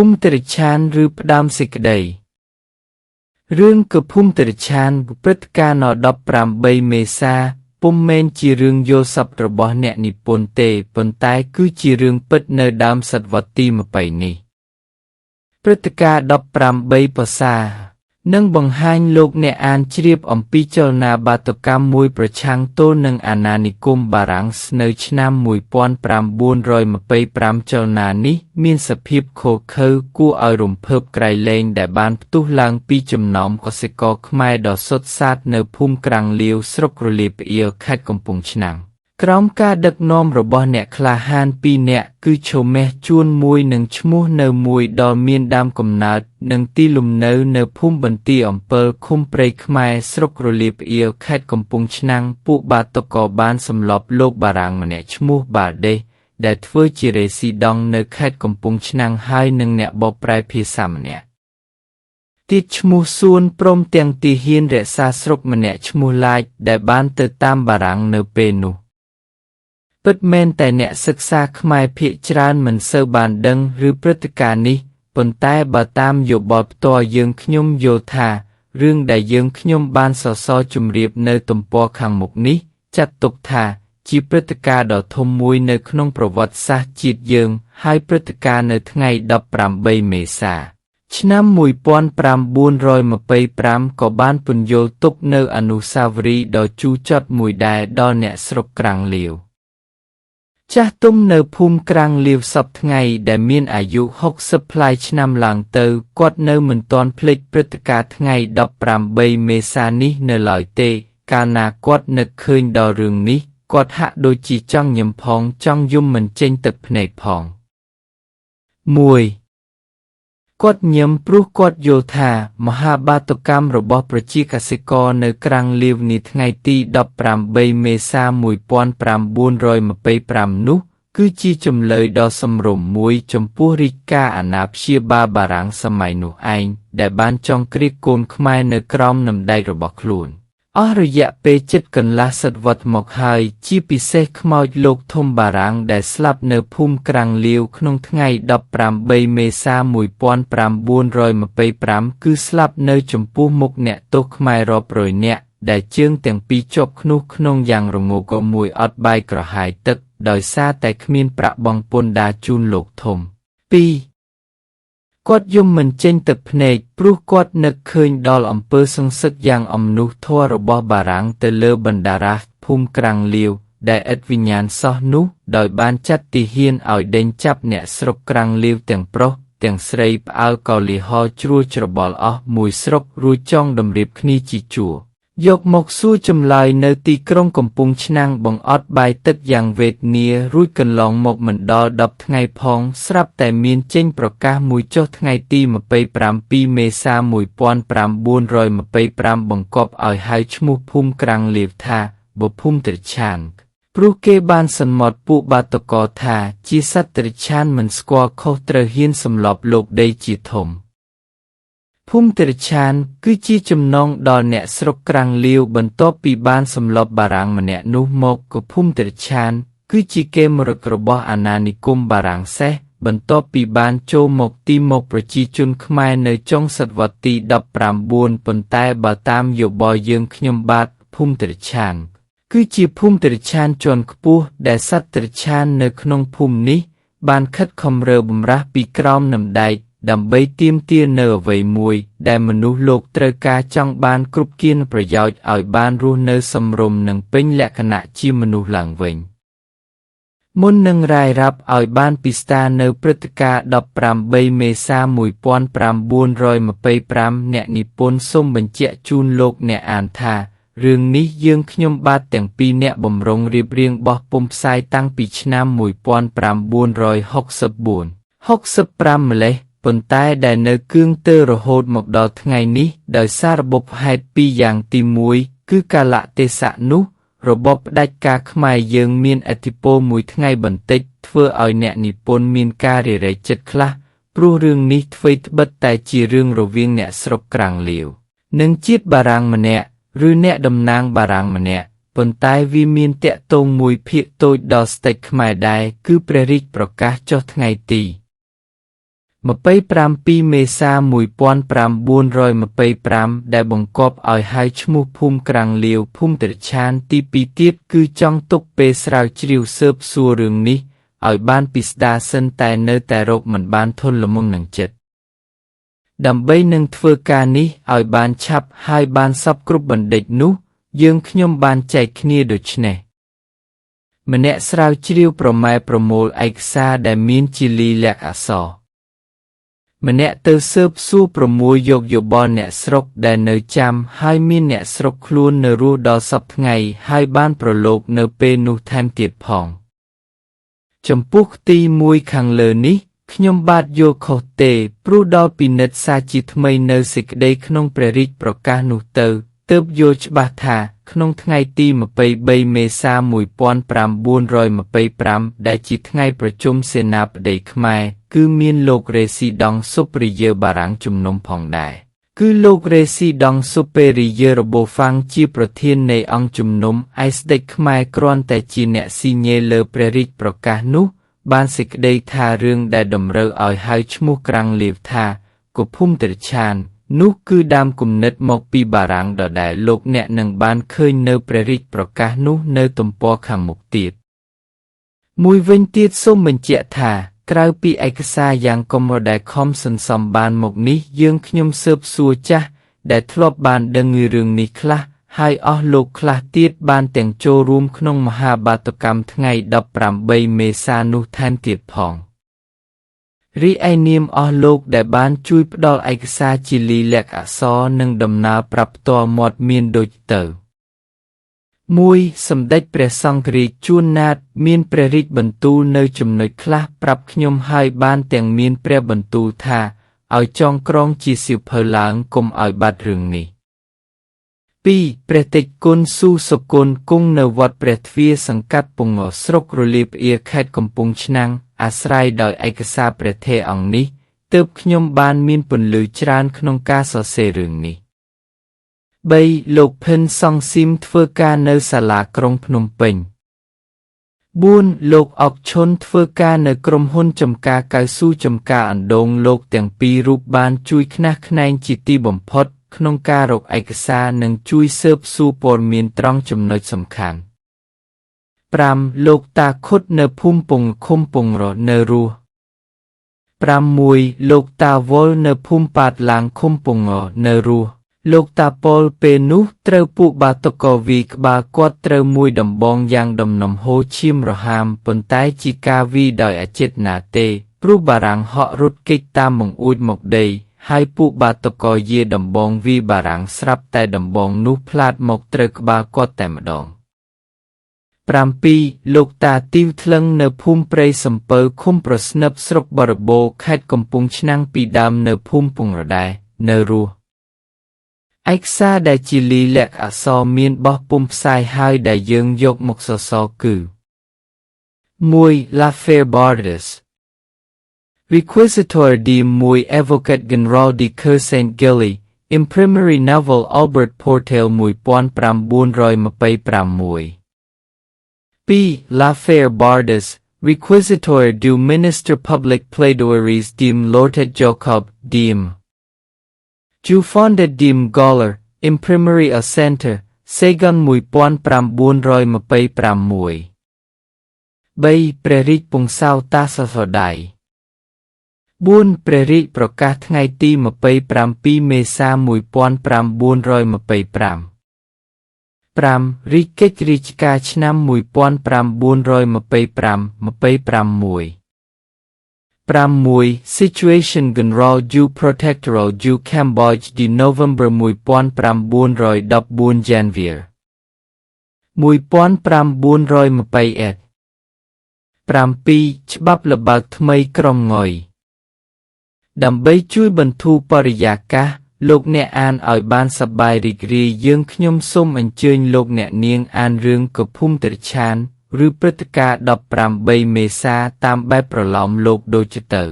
ភូមិតិរិឆានឬផ្ដើមសេចក្តីរឿងកភូមិតិរិឆានព្រឹត្តិការណ៍នៅ18មេសាពុំមែនជារឿងយល់សប្តិរបស់អ្នកនិពន្ធទេប៉ុន្តែគឺជារឿងពិតនៅដើមសតវត្សទី20នេះព្រឹត្តិការណ៍18ពសានឹងបង្ហាញលោកអ្នកអានជ្រាបអំពីចលនាបាតុកម្មមួយប្រឆាំងទល់នឹងអាណានិគមបារាំងនៅឆ្នាំ1925ចលនានេះមានសភាពឃោរឃៅគួរឲ្យរំភើបក្រៃលែងដែលបានផ្ទុះឡើងពីចំណោមកសិករខ្មែរដ៏សុទ្ធសាធនៅភូមិក្រាំងលាវស្រុករលាផ្អៀលខេត្តកំពង់ឆ្នាំងក្រោមការដឹកនាំរបស់អ្នកក្លាហាន2នាក់គឺឈុំមេះជួនមួយនិងឈ្មោះនៅមួយដល់មានដើមកំណើតនិងទីលំនៅនៅភូមិបន្ទាយអំពិលឃុំព្រៃខ្មែរស្រុករលាផ្អៀលខេត្តកំពង់ឆ្នាំងពួកបាតុកបានសម្លាប់លោកបារាំងម្នាក់ឈ្មោះបាដេសដែលធ្វើជារេស៊ីដង់នៅខេត្តកំពង់ឆ្នាំងហើយនិងអ្នកបកប្រែភាសាម្នាក់ទៀតឈ្មោះសួនព្រមទាំងទាហានរក្សាស្រុកម្នាក់ឈ្មោះឡាចដែលបានទៅតាមបារាំងនៅពេលនោះពិតមែនតែអ្នកសិក្សាខ្មែរភាគច្រើនមិនសូវបានដឹងឬព្រឹត្តិការណ៍នេះប៉ុន្តែបើតាមយោបល់ផ្ទាល់យើងខ្ញុំយល់ថារឿងដែលយើងខ្ញុំបានសរសេរជម្រាបនៅទំព័រខាងមុខនេះចាត់ទុកថាជាព្រឹត្តិការណ៍ដ៏ធំមួយនៅក្នុងប្រវត្តិសាស្ត្រជាតិយើងហើយព្រឹត្តិការណ៍នៅថ្ងៃ18មេសាឆ្នាំ1925ក៏បានពន្យល់ទុកនៅអនុស្សាវរីយ៍ដ៏ជូរចត់មួយដែរដល់អ្នកស្រុកក្រាំងលាវចាស់ទុំនៅភូមិក្រាំងលាវសពថ្ងៃដែលមានអាយុ60ប្លាយឆ្នាំឡើងទៅគាត់នៅមិនទាន់ភ្លេចព្រឹត្តិការណ៍ថ្ងៃ18មេសានេះនៅឡើយទេកាលណាគាត់នឹកឃើញដល់រឿងនេះគាត់ហាក់ដូចជាចង់ញឹមផងចង់យំមិនចេញទឹកភ្នែកផងគាត់ញឹមព្រោះគាត់យល់ថាមហាបាតុកម្មរបស់ប្រជាកសិករនៅក្រាំងលាវនាថ្ងៃទី18មេសា1925នោះគឺជាចម្លើយដ៏សម្រុំមួយចំពោះរាជការអាណាព្យាបាលបារាំងសម័យនោះឯងដែលបានចង់គ្រាកកូនខ្មែរនៅក្រោមនឹមដែករបស់ខ្លួនអស់រយៈពេលជិតកន្លះសតវត្សមកហើយជាពិសេសខ្មោចលោកធំបារាំងដែលស្លាប់នៅភូមិក្រាំងលាវក្នុងថ្ងៃ18មេសា1925គឺស្លាប់នៅចំពោះមុខអ្នកទោសខ្មែររាប់រយនាក់ដែលជើងទាំងពីរជាប់ធ្នោះក្នុងយ៉ាងរងកមួយអត់បាយក្រហាយទឹកដោយសារតែគ្មានប្រាក់បង់ពន្ធដារជូនលោកធំគាត់យំមិនចេញទឹកភ្នែកព្រោះគាត់នឹកឃើញដល់អំពើសង្សឹកយ៉ាងអំនុះធម៌របស់បារាំងទៅលើបណ្ដារាស្ត្រភូមិក្រាំងលាវដែលឥតវិញ្ញាណសោះនោះដោយបានចាត់ទាហានឲ្យដេញចាប់អ្នកស្រុកក្រាំងលាវទាំងប្រុសទាំងស្រីផ្អើលកលីហោជ្រួលច្របល់អស់មួយស្រុករួចចង់តម្រៀបគ្នាជាជួរយកមកសួរចម្លើយនៅទីក្រុងកំពង់ឆ្នាំងបង្អត់បាយទឹកយ៉ាងវេទនារួចកន្លងមកមិនដល់10ថ្ងៃផងស្រាប់តែមានចេញប្រកាសមួយចុះថ្ងៃទី27មេសា1925បង្គាប់ឲ្យហៅឈ្មោះភូមិក្រាំងលាវថាបភូមិតិរិឆានព្រោះគេបានសន្មតពួកបាតុករថាជាសត្វតិរិឆានមិនស្គាល់ខុសត្រូវហ៊ានសម្លាប់លោកដីជាធំភូមិតិរិឆានគឺជាចំណងដល់អ្នកស្រុកក្រាំងលាវបន្ទាប់ពីបានសម្លាប់បារាំងម្នាក់នោះមកក៏ភូមិតិរិឆានគឺជាកេរមរតករបស់អាណានិគមបារាំងសេះបន្ទាប់ពីបានចូលមកទីមកប្រជាជនខ្មែរនៅចុងសតវត្សទី19ប៉ុន្តែបើតាមយោបល់យើងខ្ញុំបាទភូមិតិរិឆានគឺជាភូមិតិរិឆានជាន់ខ្ពស់ដែលសត្វតិរិឆាននៅក្នុងភូមិនេះបានខិតខំរើបម្រាស់ពីក្រោមនឹមដែកដើម្បីទាមទារនៅអ្វីមួយដែលមនុស្សលោកត្រូវការចង់បានគ្រប់គៀនប្រយោជន៍ឲ្យបានរស់នៅសមរម្យនិងពេញលក្ខណៈជាមនុស្សឡើងវិញមុននឹងរាយរាប់ឲ្យបានពិស្ដារនៅព្រឹត្តិការណ៍18មេសា1925អ្នកនិពន្ធសូមបញ្ជាក់ជូនលោកអ្នកអានថារឿងនេះយើងខ្ញុំបាទទាំងពីរអ្នកបំរុងរៀបរៀងបោះពុម្ពផ្សាយតាំងពីឆ្នាំ1964-65ម្លេះប៉ុន្តែដែលនៅគឿងទើររហូតមកដល់ថ្ងៃនេះដោយសាររបបហេតុពីរយ៉ាងទី1គឺកាលៈទេសៈនោះរបបផ្ដាច់ការខ្មែរយើងមានឥទ្ធិពលមួយថ្ងៃបន្តិចធ្វើឲ្យអ្នកនិពន្ធមានការរារែកចិត្តខ្លះព្រោះរឿងនេះថ្វីត្បិតតែជារឿងរវាងអ្នកស្រុកក្រាំងលាវនិងជាតិបារាំងម្នាក់ឬអ្នកតំណាងបារាំងម្នាក់ប៉ុន្តែវាមានតាក់ទងមួយភាគតូចដល់ស្ដេចខ្មែរដែរគឺព្រះរាជប្រកាសចុះថ្ងៃទី 27 មេសា 1925 ដែលបង្កប់ឲ្យហៅឈ្មោះភូមិក្រាំងលាវភូមិត្រឆានទី2ទៀតគឺចង់ទុកពេលស្រាវជ្រាវស៊ើបសួររឿងនេះឲ្យបានពិស្ដារសិនតែនៅតែរកមិនបានធន់ល្មមនឹងចិត្តដើម្បីនឹងធ្វើការនេះឲ្យបានឆាប់ហើយបានសពគ្រប់បណ្ឌិតនោះយើងខ្ញុំបានចែកគ្នាដូចនេះម្នាក់ស្រាវជ្រាវប្រម៉ែប្រមូលឯកសារដែលមានជាលិលាក់អក្សរម្នាក់ទៅស៊ើបសួរប្រមូលយកយោបល់អ្នកស្រុកដែលនៅចាំហើយមានអ្នកស្រុកខ្លួននៅរស់ដល់សពថ្ងៃហើយបានប្រឡូកនៅពេលនោះថែមទៀតផងចំពោះទី1ខាងលើនេះខ្ញុំបាទយល់ខុសទេព្រោះដល់ពិនិត្យសារជាថ្មីនៅសេចក្តីក្នុងព្រះរាជប្រកាសនោះទៅទើបយល់ច្បាស់ថាក្នុងថ្ងៃទី23មេសា 1925 ដែលជាថ្ងៃប្រជុំសេនាបតីខ្មែរគឺមានលោករេស៊ីដង់ស៊ុបរីយើបារាំងជំនុំផងដែរគឺលោករេស៊ីដង់ស៊ុបពេរីយើរបូហ្វាំងជាប្រធាននៃអង្គជំនុំឯស្ដេចខ្មែរគ្រាន់តែជាអ្នកស៊ីញេលើព្រះរាជប្រកាសនោះបានសេចក្តីថារឿងដែលតម្រូវឲ្យហៅឈ្មោះក្រាំងលាវថាកុភូមិត្រឆាននោះគឺដើមគំនិតមកពីបារាំងដដែលលោកអ្នកនឹងបានឃើញនៅព្រះរាជប្រកាសនោះនៅទំព័រខាងមុខទៀតមួយវិញទៀតសូមបញ្ជាក់ថាក្រៅពីឯកសារយ៉ាងកម្រដែលខំសន្សំបានមកនេះយើងខ្ញុំស៊ើបសួរចាស់ដែលធ្លាប់បានដឹងរឿងនេះខ្លះហើយអស់លោកខ្លះទៀតបានទាំងចូលរួមក្នុងមហាបាតុកម្មថ្ងៃ18មេសានោះថែមទៀតផងរីឯនាមអស់លោកដែលបានជួយផ្ដល់ឯកសារជាលិលាក់អក្សរនិងដំណើរប្រាប់ផ្ទាល់មាត់មានដូចទៅ1សម្ដេចព្រះសង្ឃរាជជួនណាតមានព្រះរាជបន្ទូលនៅចំណុចខ្លះប្រាប់ខ្ញុំហើយបានទាំងមានព្រះបន្ទូលថាឲ្យចងក្រងជាសៀវភៅឡើងកុំឲ្យបាត់រឿងនេះ2ព្រះតេជគុណស៊ូសុគន្ធគង់នៅវត្តព្រះទ្វារសង្កាត់ពងស្រុករលាផ្អៀខេត្តកំពង់ឆ្នាំងអាស្រ័យដោយឯកសារព្រះថេរអង្គនេះទើបខ្ញុំបានមានពន្លឺច្រើនក្នុងការសរសេររឿងនេះ3លោកភិនសង់ស៊ីមធ្វើការនៅសាលាក្រុងភ្នំពេញ4លោកអុកឈុនធ្វើការនៅក្រុមហ៊ុនចំការកៅស៊ូចំការអណ្ដូងលោកទាំងពីររូបបានជួយខ្នះខ្នែងជាទីបំផុតក្នុងការរកឯកសារនិងជួយស៊ើបសួរព័ត៌មានត្រង់ចំណុចសំខាន់5លោកតាខុដនៅភូមិពងឃុំពងរនៅរស់6លោកតាវលនៅភូមិប៉ាតឡាងឃុំពងនៅរស់លោកតាប៉លពេលនោះត្រូវពួកបាតុកវីក្បាលគាត់ត្រូវមួយដំបងយ៉ាងដំណំហូរឈាមរហាមប៉ុន្តែជាការវីដោយអចេតនាទេព្រោះបារាំងហក់រត់គេចតាមបង្អួចមកដីហើយពួកបាតុកយាដំបងវីបារាំងស្រាប់តែដំបងនោះផ្លាតមកត្រូវក្បាលគាត់តែម្ដង7លោកតាទីវថ្លឹងនៅភូមិព្រៃសំពៅឃុំប្រស្និបស្រុកបរិបូរខេត្តកំពង់ឆ្នាំងពីដើមនៅភូមិពងរដែរនៅរស់ឯកសារដែលជាលិលាក់អក្សរមានបោះពុម្ពផ្សាយហើយដែលយើងយកមកសរសេរគឺ1 L'affaire Bordes Requisitoire de muy Avocat General de Cour Saint-Gilles Imprimerie Novel Albert Portel 1926 2. L'affaire Bordes Requisitoire du Ministre Public Plaidoiries dim Lortet Jacob dim Du Fondet dim Goller Imprimerie au Centre Saigon 1926 3. ព្រះរាជពង្សោតាសសដៃ4ព្រះរាជប្រកាសថ្ងៃទី27មេសា 1925 5រាជកិច្ចរាជការឆ្នាំ 1925 6 Situation General du Protectoral du Cambodge de November 1914 Janvier 1921 7ច្បាប់ល្បើកថ្មីក្រុងងុយដើម្បីជួយបន្ធូរបរិយាកាសលោកអ្នកអានឲ្យបានសប្បាយរីករាយយើងខ្ញុំសូមអញ្ជើញលោកអ្នកនាងអានរឿងកភូមិត្រឆានឬព្រឹត្តិការណ៍18មេសាតាមបែបប្រឡោមលោកដូចទៅ